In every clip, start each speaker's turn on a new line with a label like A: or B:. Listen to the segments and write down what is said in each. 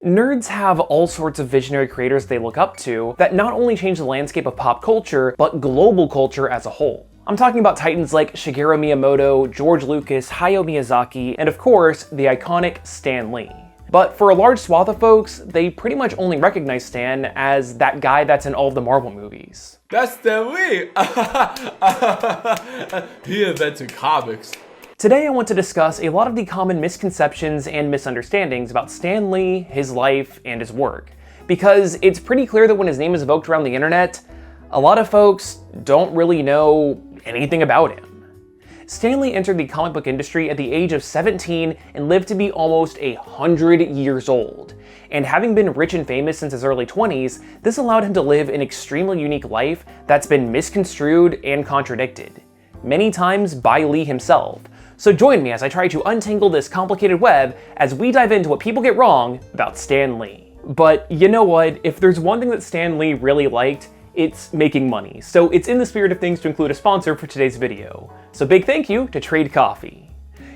A: Nerds have all sorts of visionary creators they look up to that not only change the landscape of pop culture, but global culture as a whole. I'm talking about titans like Shigeru Miyamoto, George Lucas, Hayao Miyazaki, and of course, the iconic Stan Lee. But for a large swath of folks, they pretty much only recognize Stan as that guy that's in all of the Marvel movies.
B: That's Stan Lee! He invented comics.
A: Today I want to discuss a lot of the common misconceptions and misunderstandings about Stan Lee, his life, and his work. Because it's pretty clear that when his name is evoked around the internet, a lot of folks don't really know anything about him. Stan Lee entered the comic book industry at the age of 17 and lived to be almost 100 years old. And having been rich and famous since his early 20s, this allowed him to live an extremely unique life that's been misconstrued and contradicted, many times by Lee himself. So join me as I try to untangle this complicated web as we dive into what people get wrong about Stan Lee. But you know what? If there's one thing that Stan Lee really liked, it's making money. So it's in the spirit of things to include a sponsor for today's video. So big thank you to Trade Coffee.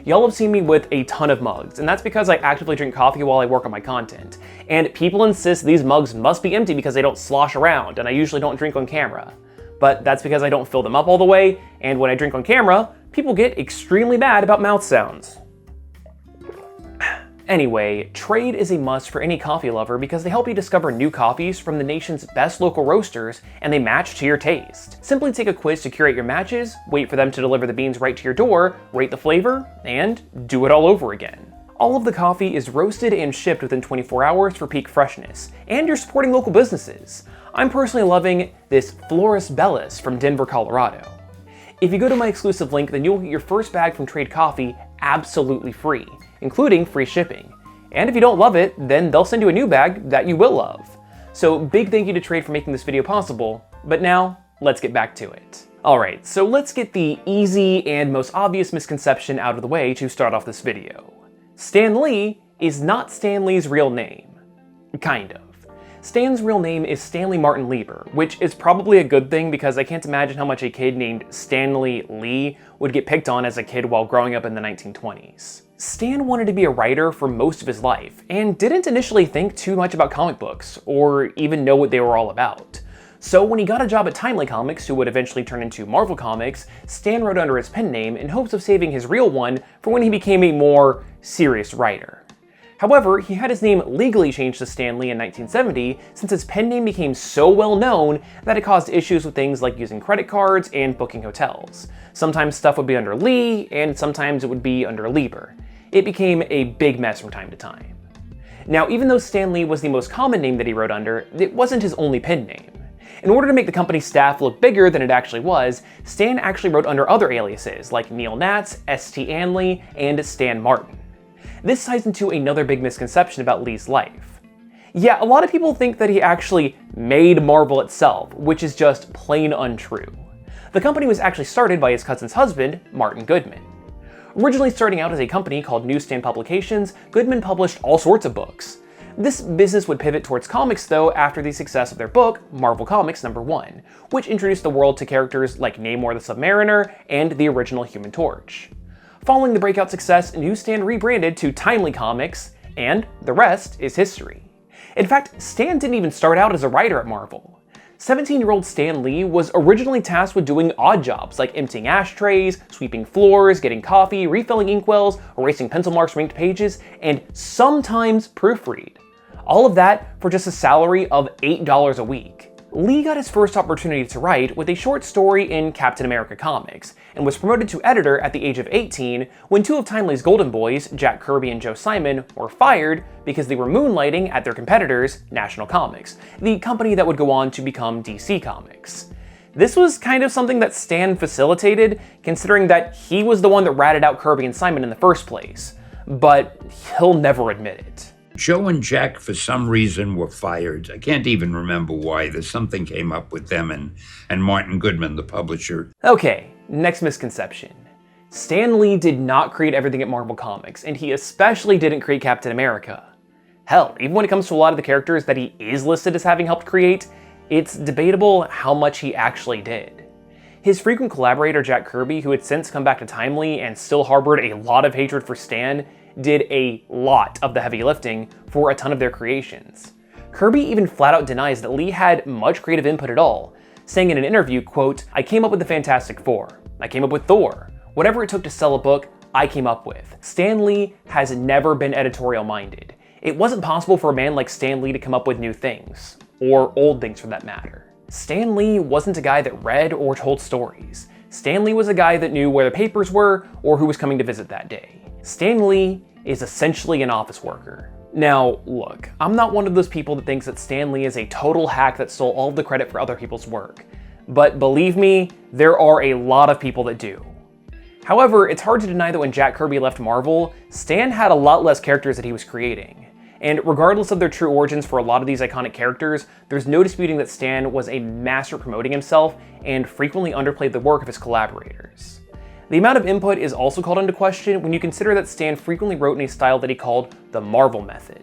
A: Y'all have seen me with a ton of mugs, and that's because I actively drink coffee while I work on my content. And people insist these mugs must be empty because they don't slosh around, and I usually don't drink on camera. But that's because I don't fill them up all the way, and when I drink on camera, people get extremely mad about mouth sounds. Anyway, Trade is a must for any coffee lover because they help you discover new coffees from the nation's best local roasters, and they match to your taste. Simply take a quiz to curate your matches, wait for them to deliver the beans right to your door, rate the flavor, and do it all over again. All of the coffee is roasted and shipped within 24 hours for peak freshness, and you're supporting local businesses. I'm personally loving this Florus Bellis from Denver, Colorado. If you go to my exclusive link, then you'll get your first bag from Trade Coffee absolutely free, including free shipping. And if you don't love it, then they'll send you a new bag that you will love. So big thank you to Trade for making this video possible, but now let's get back to it. Alright, so let's get the easy and most obvious misconception out of the way to start off this video. Stan Lee is not Stan Lee's real name. Kind of. Stan's real name is Stanley Martin Lieber, which is probably a good thing because I can't imagine how much a kid named Stanley Lee would get picked on as a kid while growing up in the 1920s. Stan wanted to be a writer for most of his life, and didn't initially think too much about comic books, or even know what they were all about. So when he got a job at Timely Comics, who would eventually turn into Marvel Comics, Stan wrote under his pen name in hopes of saving his real one for when he became a more serious writer. However, he had his name legally changed to Stan Lee in 1970 since his pen name became so well known that it caused issues with things like using credit cards and booking hotels. Sometimes stuff would be under Lee, and sometimes it would be under Lieber. It became a big mess from time to time. Now, even though Stan Lee was the most common name that he wrote under, it wasn't his only pen name. In order to make the company's staff look bigger than it actually was, Stan actually wrote under other aliases like Neil Natz, St. Anley, and Stan Martin. This ties into another big misconception about Lee's life. Yeah, a lot of people think that he actually made Marvel itself, which is just plain untrue. The company was actually started by his cousin's husband, Martin Goodman. Originally starting out as a company called Newsstand Publications, Goodman published all sorts of books. This business would pivot towards comics though after the success of their book, Marvel Comics #1, which introduced the world to characters like Namor the Submariner and the original Human Torch. Following the breakout success, Newsstand rebranded to Timely Comics, and the rest is history. In fact, Stan didn't even start out as a writer at Marvel. 17-year-old Stan Lee was originally tasked with doing odd jobs like emptying ashtrays, sweeping floors, getting coffee, refilling inkwells, erasing pencil marks from inked pages, and sometimes proofread. All of that for just a salary of $8 a week. Lee got his first opportunity to write with a short story in Captain America Comics, and was promoted to editor at the age of 18 when two of Timely's golden boys, Jack Kirby and Joe Simon, were fired because they were moonlighting at their competitors, National Comics, the company that would go on to become DC Comics. This was kind of something that Stan facilitated, considering that he was the one that ratted out Kirby and Simon in the first place, but he'll never admit it.
C: Joe and Jack, for some reason, were fired. I can't even remember why. There's something came up with them and Martin Goodman, the publisher.
A: Okay, next misconception. Stan Lee did not create everything at Marvel Comics, and he especially didn't create Captain America. Hell, even when it comes to a lot of the characters that he is listed as having helped create, it's debatable how much he actually did. His frequent collaborator Jack Kirby, who had since come back to Timely and still harbored a lot of hatred for Stan, did a lot of the heavy lifting for a ton of their creations. Kirby even flat out denies that Lee had much creative input at all, saying in an interview, quote, "I came up with the Fantastic Four. I came up with Thor. Whatever it took to sell a book, I came up with. Stan Lee has never been editorial minded. It wasn't possible for a man like Stan Lee to come up with new things, or old things for that matter. Stan Lee wasn't a guy that read or told stories. Stan Lee was a guy that knew where the papers were or who was coming to visit that day. Stan Lee is essentially an office worker." Now, look, I'm not one of those people that thinks that Stan Lee is a total hack that stole all of the credit for other people's work. But believe me, there are a lot of people that do. However, it's hard to deny that when Jack Kirby left Marvel, Stan had a lot less characters that he was creating. And regardless of their true origins for a lot of these iconic characters, there's no disputing that Stan was a master at promoting himself and frequently underplayed the work of his collaborators. The amount of input is also called into question when you consider that Stan frequently wrote in a style that he called the Marvel method.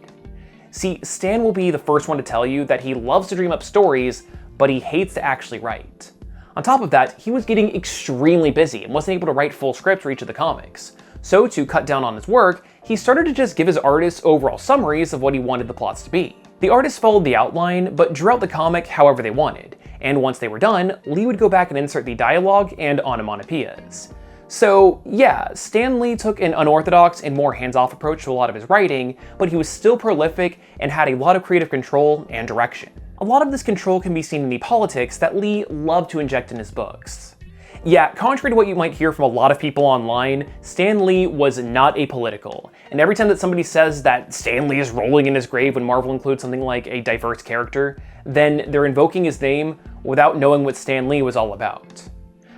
A: See, Stan will be the first one to tell you that he loves to dream up stories, but he hates to actually write. On top of that, he was getting extremely busy and wasn't able to write full scripts for each of the comics. So to cut down on his work, he started to just give his artists overall summaries of what he wanted the plots to be. The artists followed the outline, but drew out the comic however they wanted, and once they were done, Lee would go back and insert the dialogue and onomatopoeias. So yeah, Stan Lee took an unorthodox and more hands-off approach to a lot of his writing, but he was still prolific and had a lot of creative control and direction. A lot of this control can be seen in the politics that Lee loved to inject in his books. Yeah, contrary to what you might hear from a lot of people online, Stan Lee was not apolitical, and every time that somebody says that Stan Lee is rolling in his grave when Marvel includes something like a diverse character, then they're invoking his name without knowing what Stan Lee was all about.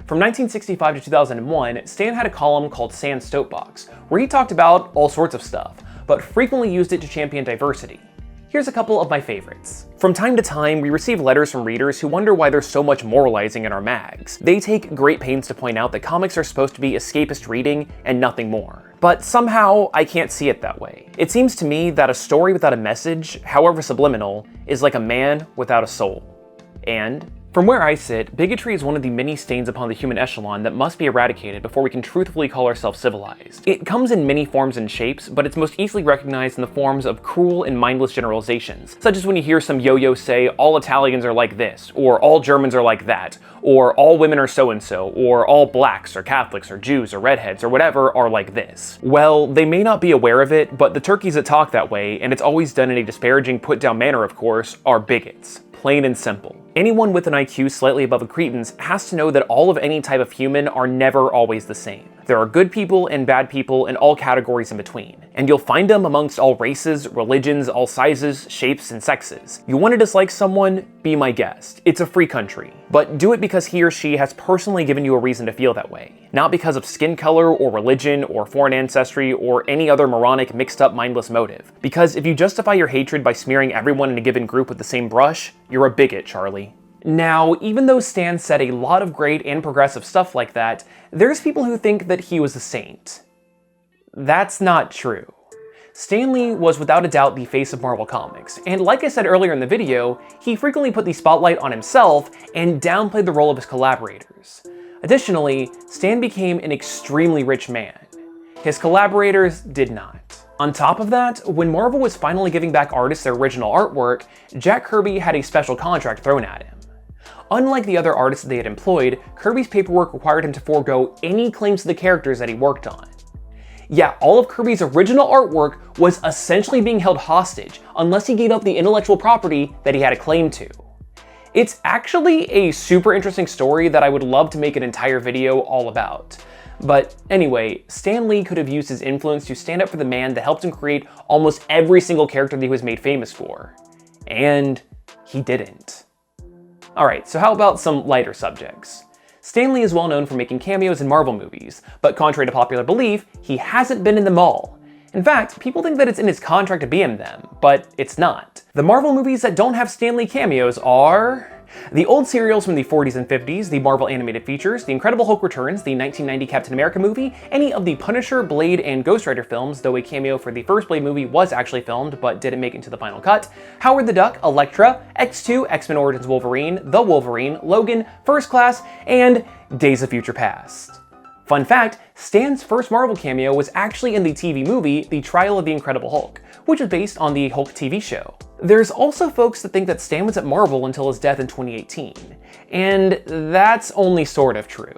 A: From 1965 to 2001, Stan had a column called Stan's Soapbox, where he talked about all sorts of stuff, but frequently used it to champion diversity. Here's a couple of my favorites. From time to time, we receive letters from readers who wonder why there's so much moralizing in our mags. They take great pains to point out that comics are supposed to be escapist reading and nothing more. But somehow, I can't see it that way. It seems to me that a story without a message, however subliminal, is like a man without a soul. And from where I sit, bigotry is one of the many stains upon the human echelon that must be eradicated before we can truthfully call ourselves civilized. It comes in many forms and shapes, but it's most easily recognized in the forms of cruel and mindless generalizations, such as when you hear some yo-yo say, all Italians are like this, or all Germans are like that, or all women are so-and-so, or all blacks, or Catholics, or Jews, or redheads, or whatever are like this. Well, they may not be aware of it, but the turkeys that talk that way, and it's always done in a disparaging put-down manner of course, are bigots. Plain and simple. Anyone with an IQ slightly above a cretin's has to know that all of any type of human are never always the same. There are good people and bad people in all categories in between, and you'll find them amongst all races, religions, all sizes, shapes, and sexes. You want to dislike someone? Be my guest. It's a free country. But do it because he or she has personally given you a reason to feel that way, not because of skin color or religion or foreign ancestry or any other moronic mixed up mindless motive. Because if you justify your hatred by smearing everyone in a given group with the same brush, you're a bigot, Charlie. Now, even though Stan said a lot of great and progressive stuff like that, there's people who think that he was a saint. That's not true. Stan Lee was without a doubt the face of Marvel Comics, and like I said earlier in the video, he frequently put the spotlight on himself and downplayed the role of his collaborators. Additionally, Stan became an extremely rich man. His collaborators did not. On top of that, when Marvel was finally giving back artists their original artwork, Jack Kirby had a special contract thrown at him. Unlike the other artists that they had employed, Kirby's paperwork required him to forego any claims to the characters that he worked on. Yeah, all of Kirby's original artwork was essentially being held hostage unless he gave up the intellectual property that he had a claim to. It's actually a super interesting story that I would love to make an entire video all about. But anyway, Stan Lee could have used his influence to stand up for the man that helped him create almost every single character that he was made famous for. And he didn't. Alright, so how about some lighter subjects? Stan Lee is well known for making cameos in Marvel movies, but contrary to popular belief, he hasn't been in them all. In fact, people think that it's in his contract to be in them, but it's not. The Marvel movies that don't have Stan Lee cameos are the old serials from the 40s and 50s, the Marvel animated features, The Incredible Hulk Returns, the 1990 Captain America movie, any of the Punisher, Blade, and Ghost Rider films, though a cameo for the first Blade movie was actually filmed but didn't make it into the final cut, Howard the Duck, Elektra, X2, X-Men Origins Wolverine, The Wolverine, Logan, First Class, and Days of Future Past. Fun fact, Stan's first Marvel cameo was actually in the TV movie The Trial of the Incredible Hulk, which was based on the Hulk TV show. There's also folks that think that Stan was at Marvel until his death in 2018, and that's only sort of true.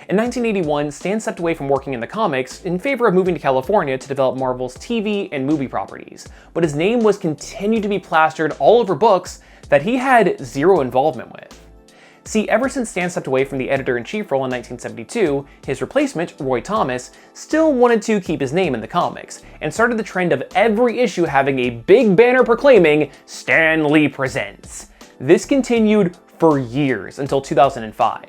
A: In 1981, Stan stepped away from working in the comics in favor of moving to California to develop Marvel's TV and movie properties, but his name was continued to be plastered all over books that he had zero involvement with. See, ever since Stan stepped away from the editor-in-chief role in 1972, his replacement, Roy Thomas, still wanted to keep his name in the comics, and started the trend of every issue having a big banner proclaiming, "Stan Lee Presents." This continued for years until 2005.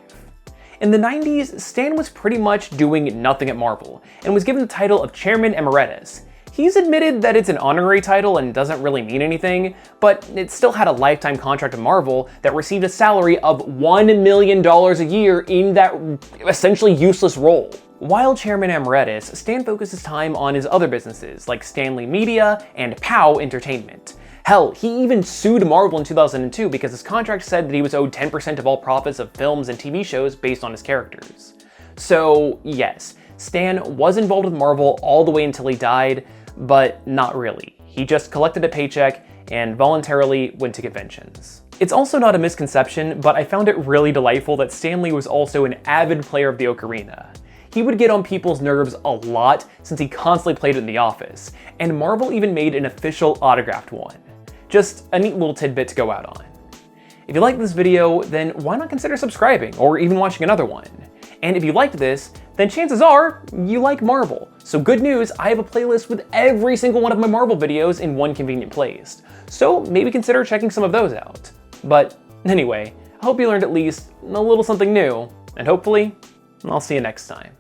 A: In the 90s, Stan was pretty much doing nothing at Marvel, and was given the title of Chairman Emeritus. He's admitted that it's an honorary title and doesn't really mean anything, but it still had a lifetime contract with Marvel that received a salary of $1 million a year in that essentially useless role. While Chairman Emeritus, Stan focused his time on his other businesses, like Stanley Media and POW Entertainment. Hell, he even sued Marvel in 2002 because his contract said that he was owed 10% of all profits of films and TV shows based on his characters. So yes, Stan was involved with Marvel all the way until he died, but not really. He just collected a paycheck and voluntarily went to conventions. It's also not a misconception, but I found it really delightful that Stan Lee was also an avid player of the ocarina. He would get on people's nerves a lot since he constantly played it in the office, and Marvel even made an official autographed one. Just a neat little tidbit to go out on. If you liked this video, then why not consider subscribing or even watching another one? And if you liked this, then chances are you like Marvel. So good news, I have a playlist with every single one of my Marvel videos in one convenient place. So maybe consider checking some of those out. But anyway, I hope you learned at least a little something new, and hopefully, I'll see you next time.